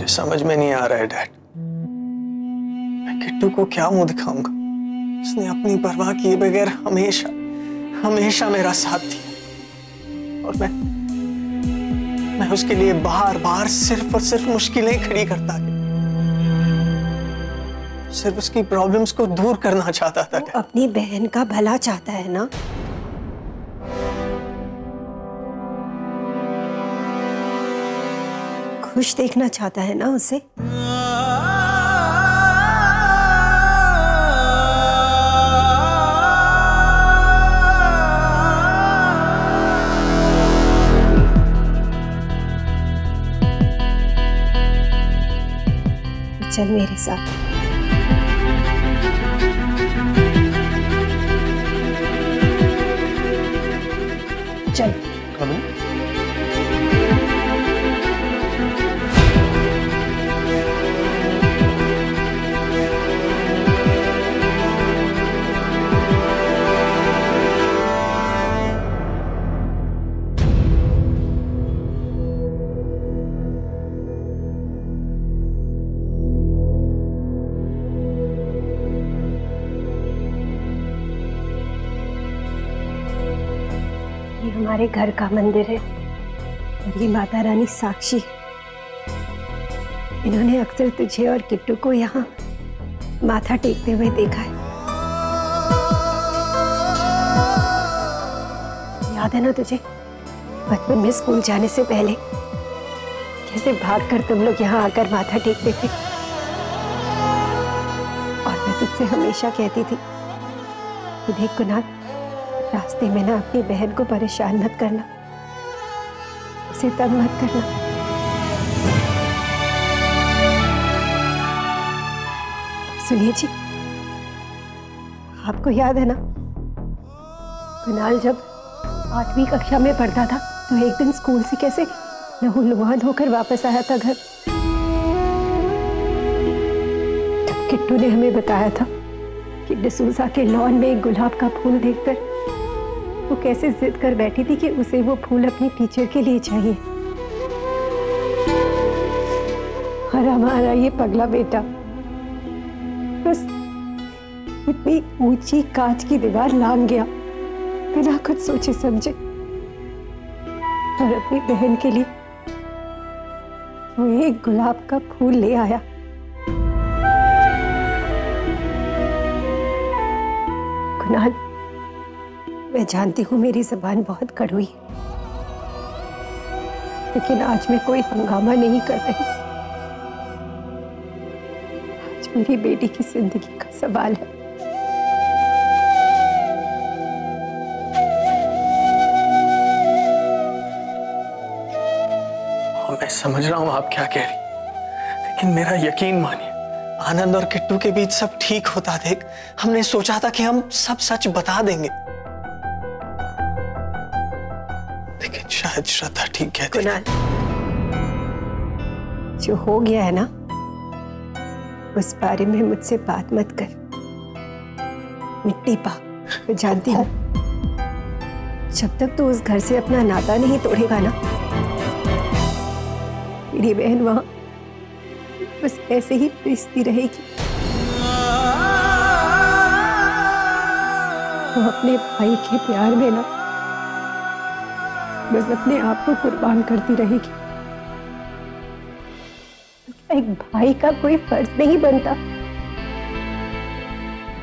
समझ में नहीं आ रहा है डैड, मैं किट्टू को क्या मुंह दिखाऊंगा। उसने अपनी परवाह किए बगैर हमेशा हमेशा मेरा साथ दिया, और मैं उसके लिए बार बार सिर्फ और सिर्फ मुश्किलें खड़ी करता गया। सिर्फ उसकी प्रॉब्लम्स को दूर करना चाहता था। वो अपनी बहन का भला चाहता है ना। खुश देखना चाहता है ना उसे। चल मेरे साथ। चल। हमारे घर का मंदिर है और ये माता रानी साक्षी है। इन्होंने अक्सर तुझे और किट्टू को यहाँ माथा टेकते हुए देखा है। याद है ना तुझे, बचपन में स्कूल जाने से पहले कैसे भागकर तुम लोग यहाँ आकर माथा टेकते थे। और मैं तुझसे हमेशा कहती थी कि देख कुणाल, रास्ते में ना अपनी बहन को परेशान मत करना, उसे तंग मत करना। सुनिए जी, आपको याद है ना, कुणाल जब 8वीं कक्षा में पढ़ता था तो एक दिन स्कूल से कैसे लहूलुहान होकर वापस आया था घर। तब किट्टू ने हमें बताया था कि डिसूजा के लॉन में एक गुलाब का फूल देखकर वो कैसे जिद कर बैठी थी कि उसे वो फूल अपनी टीचर के लिए चाहिए। और हमारा ये पगला बेटा बस इतनी ऊंची कांच की दीवार लांग गया बिना कुछ सोचे समझे, और अपनी बहन के लिए वो एक गुलाब का फूल ले आया। कुणाल, मैं जानती हूँ मेरी ज़बान बहुत कड़वी है, लेकिन आज मैं कोई हंगामा नहीं कर रही। आज मेरी बेटी की जिंदगी का सवाल है। मैं समझ रहा हूँ आप क्या कह रही, लेकिन मेरा यकीन मानिए, आनंद और किट्टू के बीच सब ठीक होता देख हमने सोचा था कि हम सब सच बता देंगे, लेकिन शायद श्रद्धा ठीक कहती है। कुणाल, जो हो गया है ना, उस बारे में मुझसे बात मत कर। मिट्टी पा, मैं जानती हूँ जब तक तू उस घर से अपना नाता नहीं तोड़ेगा ना, मेरी बहन वहां बस ऐसे ही पिसती रहेगी। वो अपने भाई के प्यार में ना बस अपने आप को कुर्बान करती रहेगी। क्या एक भाई का कोई फर्ज नहीं बनता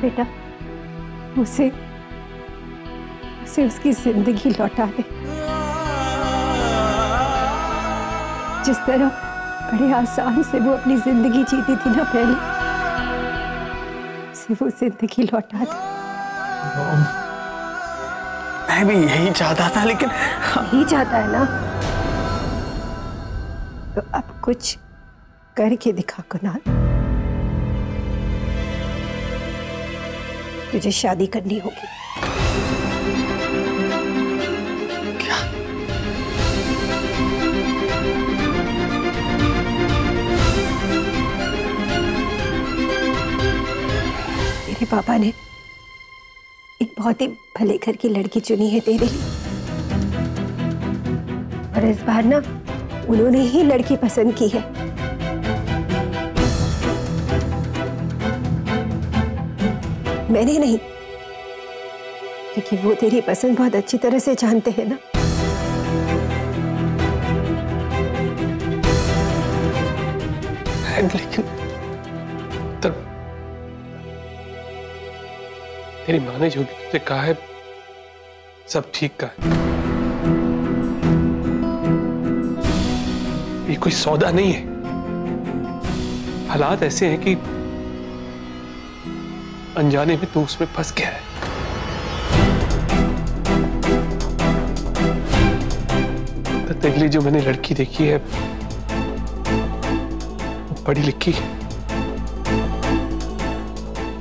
बेटा, उसे उसकी जिंदगी लौटा दे, जिस तरह बड़े आसान से वो अपनी जिंदगी जीती थी ना पहले, उसे वो जिंदगी लौटा दे। मैं भी यही चाहता था, लेकिन यही चाहता है ना, तो अब कुछ करके दिखा कुणाल। तुझे शादी करनी होगी। क्या? पापा ने एक बहुत ही भले घर की लड़की चुनी है तेरे लिए, और इस बार ना उन्होंने ही लड़की पसंद की है। मैंने नहीं, क्योंकि वो तेरी पसंद बहुत अच्छी तरह से जानते हैं ना। लेकिन तेरी माँ ने जो भी तुझसे कहा है सब ठीक का है। ये कोई सौदा नहीं है। हालात ऐसे हैं कि अनजाने में तू उसमें फंस गया है। तो तेरे लिए जो मैंने लड़की देखी है वो पढ़ी लिखी,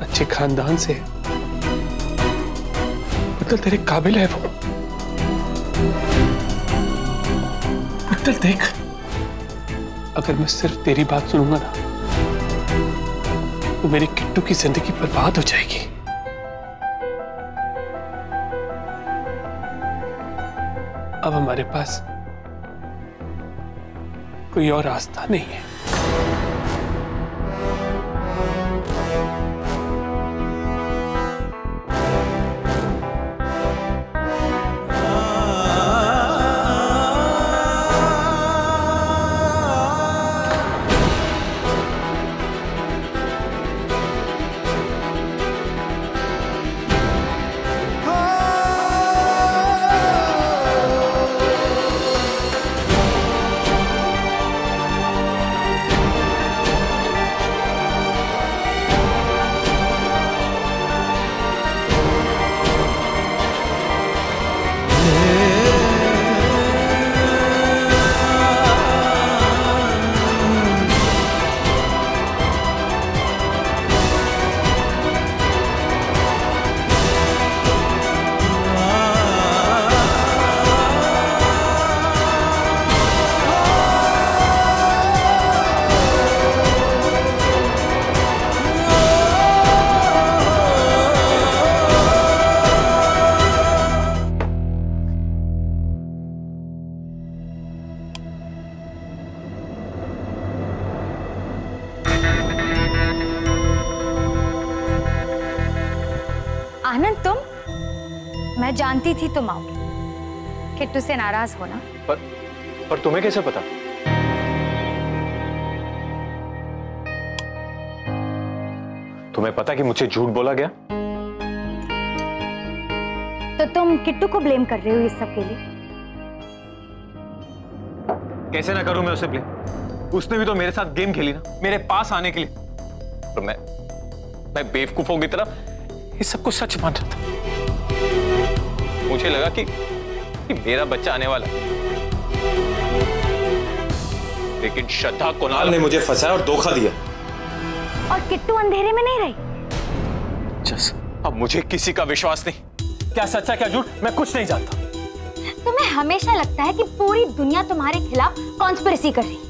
अच्छे खानदान से है, मतलब तेरे काबिल है वो। मतलब देख, अगर मैं सिर्फ तेरी बात सुनूंगा ना तो मेरी किट्टू की जिंदगी बर्बाद हो जाएगी। अब हमारे पास कोई और रास्ता नहीं है। आनंद, मैं जानती थी तुम आओगे। किट्टू से नाराज हो ना। पर तुम्हें कैसे पता? तुम्हें पता कि मुझसे झूठ बोला गया? तो तुम किट्टू को ब्लेम कर रहे हो इस सब के लिए? कैसे ना करूं मैं उसे ब्लेम? उसने भी तो मेरे साथ गेम खेली ना, मेरे पास आने के लिए। तो मैं बेवकूफों की तरह ये सब कुछ सच मान रहा था। मुझे लगा कि मेरा बच्चा आने वाला है, लेकिन श्रद्धा कुणाल ने मुझे फंसाया और धोखा दिया। और किट्टू अंधेरे में नहीं रही। जस, अब मुझे किसी का विश्वास नहीं। क्या सच्चा क्या झूठ मैं कुछ नहीं जानता। तुम्हें हमेशा लगता है कि पूरी दुनिया तुम्हारे खिलाफ कॉन्स्पिरेसी कर रही है,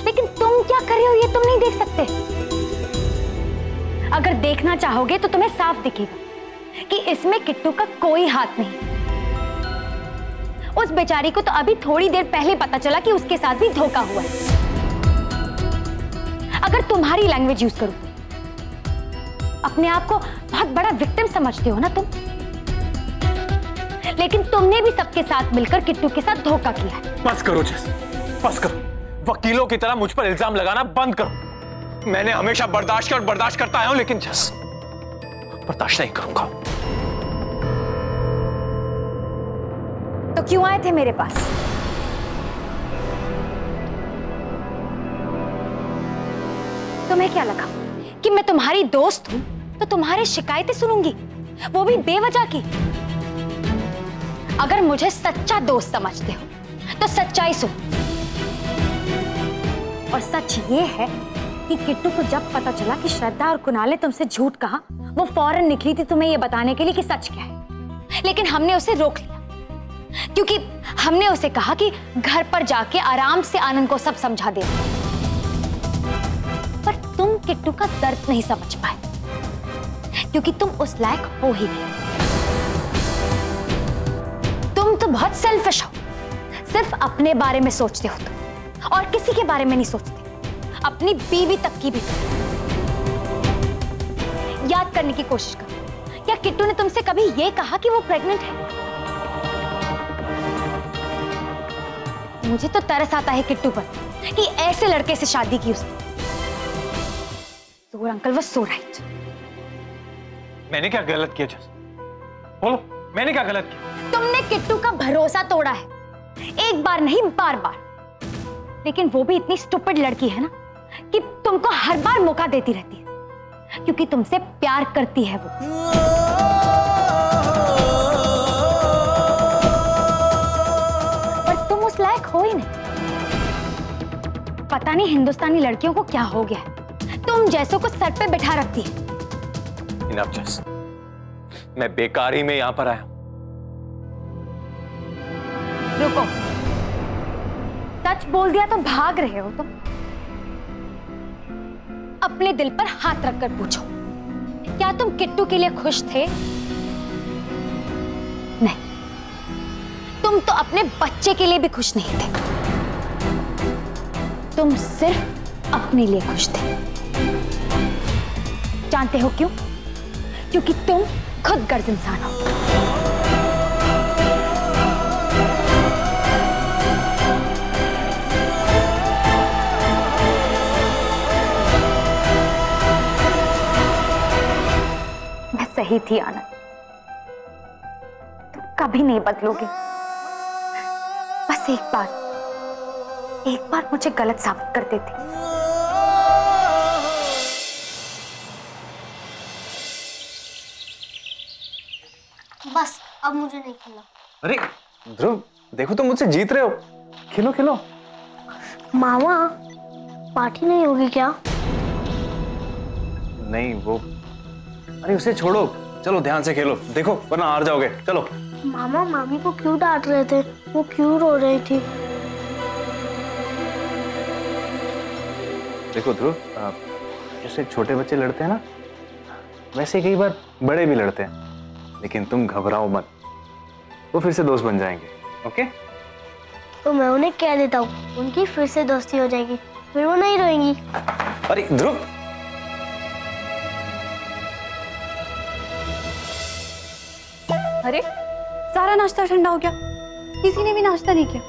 लेकिन तुम क्या कर रहे हो ये तुम नहीं देख सकते। अगर देखना चाहोगे तो तुम्हें साफ दिखेगा कि इसमें किट्टू का कोई हाथ नहीं। उस बेचारी को तो अभी थोड़ी देर पहले पता चला कि उसके साथ भी धोखा हुआ है। अगर तुम्हारी लैंग्वेज यूज करूं, अपने आप को बहुत बड़ा विक्टिम समझते हो ना तुम, लेकिन तुमने भी सबके साथ मिलकर किट्टू के साथ धोखा किया है। बस करो जस, बस करो। वकीलों की तरह मुझ पर इल्जाम लगाना बंद करो। मैंने हमेशा बर्दाश्त किया और बर्दाश्त करता आया हूं, लेकिन जस बर्दाश्त नहीं करूंगा। तो क्यों आए थे मेरे पास? तुम्हें क्या लगा कि मैं तुम्हारी दोस्त हूं तो तुम्हारी शिकायतें सुनूंगी, वो भी बेवजह की? अगर मुझे सच्चा दोस्त समझते हो तो सच्चाई सुनो। और सच ये है कि किट्टू को जब पता चला कि श्रद्धा और कुणाल ने तुमसे झूठ कहा, वो फौरन निकली थी तुम्हें ये बताने के लिए कि सच क्या है। लेकिन हमने उसे रोक लिया, क्योंकि हमने उसे कहा कि घर पर जाके आराम से आनंद को सब समझा दे। पर तुम किट्टू का दर्द नहीं समझ पाए, क्योंकि तुम उस लायक हो ही नहीं। तुम तो बहुत सेल्फिश हो, सिर्फ अपने बारे में सोचते हो तुम, और किसी के बारे में नहीं सोचते, अपनी बीवी तक की भी। याद करने की कोशिश करो, क्या किट्टू ने तुमसे कभी ये कहा कि वो प्रेग्नेंट है? मुझे तो तरस आता है किट्टू पर कि ऐसे लड़के से शादी की उसने। तो अंकल वो सो राइट। मैंने क्या गलत किया जस? बोलो, मैंने क्या गलत किया? तुमने किट्टू का भरोसा तोड़ा है, एक बार नहीं बार बार। लेकिन वो भी इतनी स्टूपिड लड़की है ना कि तुमको हर बार मौका देती रहती है, क्योंकि तुमसे प्यार करती है वो। पर तुम उस लायक हो ही नहीं। पता नहीं हिंदुस्तानी लड़कियों को क्या हो गया है, तुम जैसों को सर पे बिठा रखती है। Enough, जस। मैं बेकार ही में यहां पर आया। रुको, सच बोल दिया तो भाग रहे हो तुम? अपने दिल पर हाथ रखकर पूछो, क्या तुम किट्टू के लिए खुश थे? नहीं, तुम तो अपने बच्चे के लिए भी खुश नहीं थे। तुम सिर्फ अपने लिए खुश थे। जानते हो क्यों? क्योंकि तुम खुद गर्ज इंसान हो। मैं सही थी आनंद, तुम कभी नहीं बदलोगे। बस एक बार मुझे गलत साबित कर देते। बस अब मुझे नहीं खेलना। अरे ध्रुव, देखो तुम मुझसे जीत रहे हो, खेलो खेलो। मामा, पार्टी नहीं होगी क्या? नहीं वो, अरे उसे छोड़ो, चलो ध्यान से खेलो, देखो वरना हार जाओगे। चलो। मामा मामी को क्यों डांट रहे थे? वो क्यों रो रही थी? देखो ध्रुव, जैसे छोटे बच्चे लड़ते हैं ना, वैसे कई बार बड़े भी लड़ते हैं, लेकिन तुम घबराओ मत, वो फिर से दोस्त बन जाएंगे। ओके? तो मैं उन्हें कह देता हूँ, उनकी फिर से दोस्ती हो जाएगी, फिर वो नहीं रोएंगी। अरे ध्रुव, अरे सारा नाश्ता ठंडा हो गया, किसी ने भी नाश्ता नहीं किया।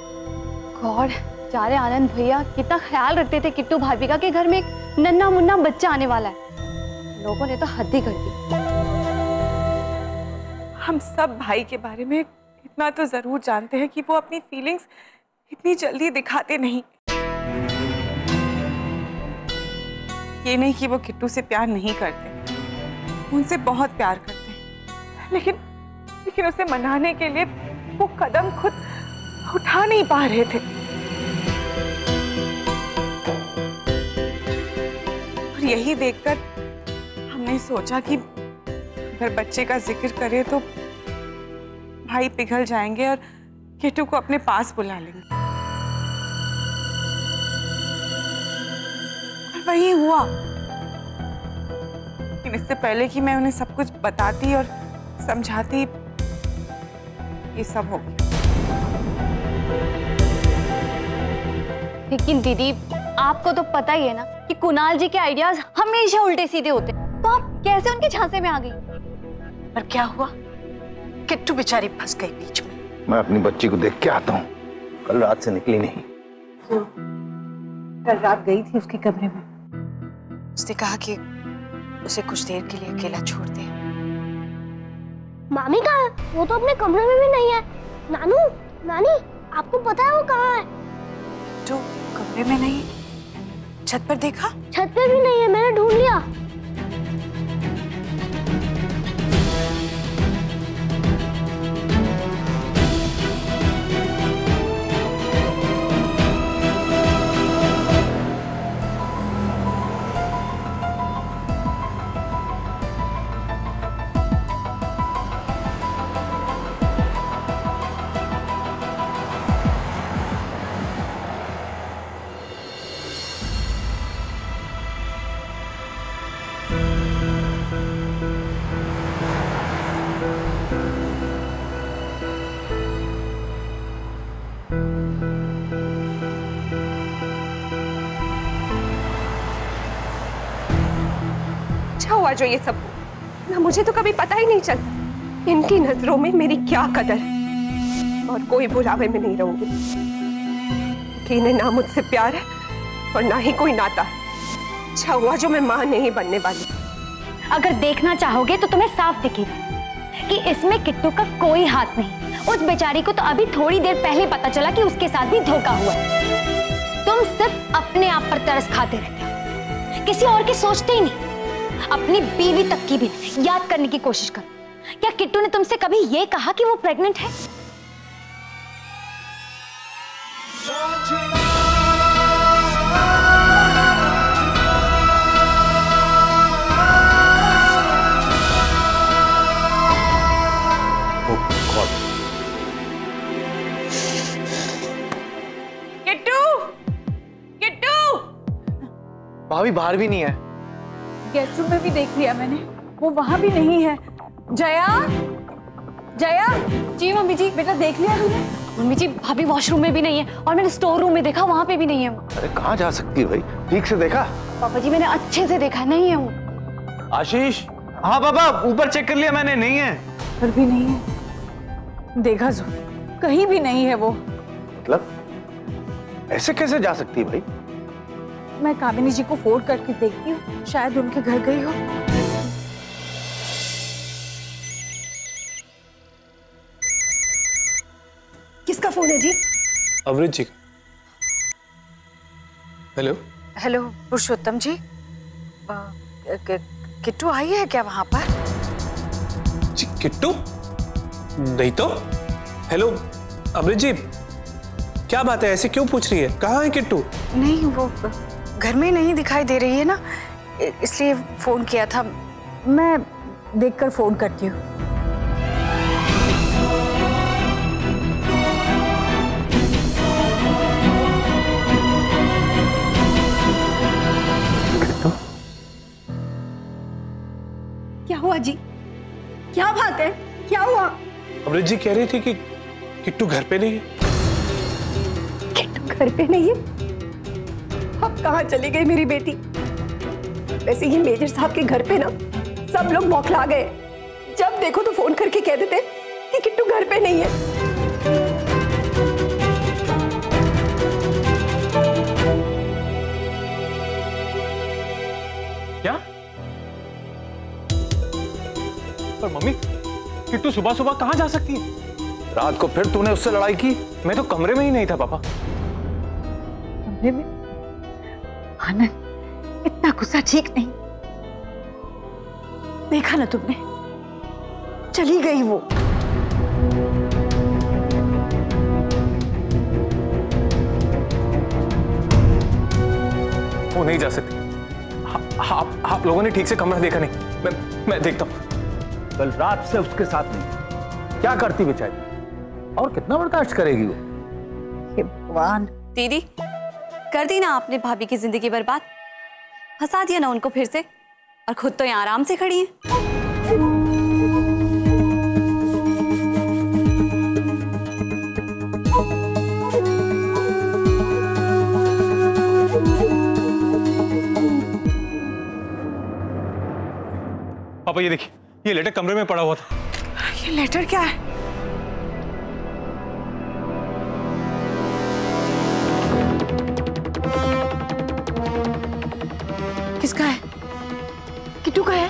गॉड, जारे आनंद भैया कितना ख्याल रखते थे किट्टू भाभी का कि घर में एक नन्हा मुन्ना बच्चा आने वाला है। लोगों ने तो हद ही कर दी। हम सब भाई के बारे में इतना तो जरूर जानते हैं कि वो अपनी फीलिंग्स इतनी जल्दी दिखाते नहीं। ये नहीं कि वो किट्टू से प्यार नहीं करते, उनसे बहुत प्यार करते हैं, लेकिन उसे मनाने के लिए वो कदम खुद उठा नहीं पा रहे थे। और यही देखकर हमने सोचा कि अगर बच्चे का जिक्र करे तो भाई पिघल जाएंगे और किट्टू को अपने पास बुला लेंगे। और वही हुआ। लेकिन इससे पहले कि मैं उन्हें सब कुछ बताती और समझाती, ये सब हो गया। लेकिन दीदी, आपको तो पता ही है ना कि कुणाल जी के आइडियाज हमेशा उल्टे सीधे होते, तो आप कैसे उनके झांसे में आ गई? पर क्या हुआ? किट्टू बेचारी फंस गई बीच में। मैं अपनी बच्ची को देख के आता हूँ, कल रात से निकली नहीं। कल रात गई थी उसके कमरे में, उसने कहा कि उसे कुछ देर के लिए अकेला छोड़ दे। मामी कहाँ है? वो तो अपने कमरे में भी नहीं है। नानू, नानी, आपको पता है वो कहाँ है? जो कमरे में नहीं, छत पर देखा? छत पे भी नहीं है, मैंने ढूंढ लिया। अच्छा हुआ जो ये सब हुआ। ना मुझे तो कभी पता ही नहीं चलता इनकी नजरों में मेरी क्या कदर है, और कोई बुलावे में नहीं रहूंगी कि इन्हें ना मुझसे प्यार है और ना ही कोई नाता। अच्छा हुआ जो मैं मां नहीं बनने वाली। अगर देखना चाहोगे तो तुम्हें साफ दिखेगा कि इसमें किट्टू का कोई हाथ नहीं। उस बेचारी को तो अभी थोड़ी देर पहले पता चला कि उसके साथ भी धोखा हुआ। तुम सिर्फ अपने आप पर तरस खाते रहते हो, किसी और की सोचते ही नहीं। अपनी बीवी तक की भी याद करने की कोशिश करो। क्या किट्टू ने तुमसे कभी ये कहा कि वो प्रेग्नेंट है? भाभी बाहर भी नहीं है। गेस्ट रूम में भी देख लिया मैंने, वो वहां भी नहीं है। जया, जया। जी मम्मी जी। बेटा देख लिया तुमने? मम्मी जी भाभी वॉशरूम में भी नहीं है और मैंने स्टोर रूम में देखा, वहां पे भी नहीं है। अरे कहाँ जा सकती है भाई, ठीक से देखा? पापा जी मैंने अच्छे से देखा, नहीं है वो। आशीष। हाँ पापा, ऊपर चेक कर लिया मैंने, नहीं है। पर भी नहीं है, देखा जो कहीं भी नहीं है वो। मतलब ऐसे कैसे जा सकती है भाई? मैं कामिनी जी को फोन करके देखती हूँ, शायद उनके घर गई हो। किसका फोन है जी? अमृत जी। हेलो हेलो पुरुषोत्तम जी, किट्टू आई है क्या वहां पर? जी किट्टू नहीं तो। हेलो अमृत जी, क्या बात है, ऐसे क्यों पूछ रही है? कहाँ है किट्टू? नहीं वो घर में नहीं दिखाई दे रही है ना, इसलिए फोन किया था। मैं देखकर फोन करती हूँ। क्या हुआ जी? क्या बात है, क्या हुआ? अमृत जी कह रही थी कि किट्टू घर पे नहीं है। किट्टू घर पे नहीं है? अब कहाँ चली गई मेरी बेटी? वैसे ही मेजर साहब के घर पे ना सब लोग बौखला गए। जब देखो तो फोन करके कह देते कि किट्टू घर पे नहीं है। क्या? पर मम्मी, किट्टू सुबह सुबह कहाँ जा सकती है? रात को फिर तूने उससे लड़ाई की? मैं तो कमरे में ही नहीं था पापा। कमरे में? आनंद, इतना गुस्सा ठीक नहीं। देखा ना तुमने, चली गई वो। वो नहीं जा सकती। आप लोगों ने ठीक से कमरा देखा नहीं। मैं देखता हूँ। कल रात से उसके साथ नहीं, क्या करती बेचारी? और कितना बर्दाश्त करेगी वो? भगवान। दीदी कर दी ना आपने भाभी की जिंदगी बर्बाद, फंसा दिया ना उनको फिर से, और खुद तो यहाँ आराम से खड़ी हैं। पापा ये देखिए, ये लेटर कमरे में पड़ा हुआ था। ये लेटर क्या है? किसका है? किट्टू का है?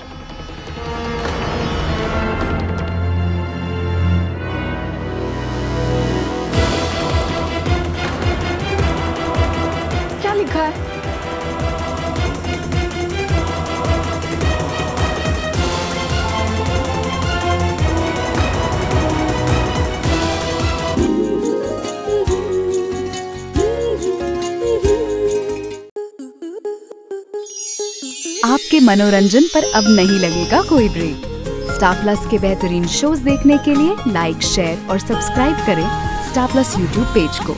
क्या लिखा है? आपके मनोरंजन पर अब नहीं लगेगा कोई ब्रेक। स्टार प्लस के बेहतरीन शोज देखने के लिए लाइक, शेयर और सब्सक्राइब करें स्टार प्लस यूट्यूब पेज को।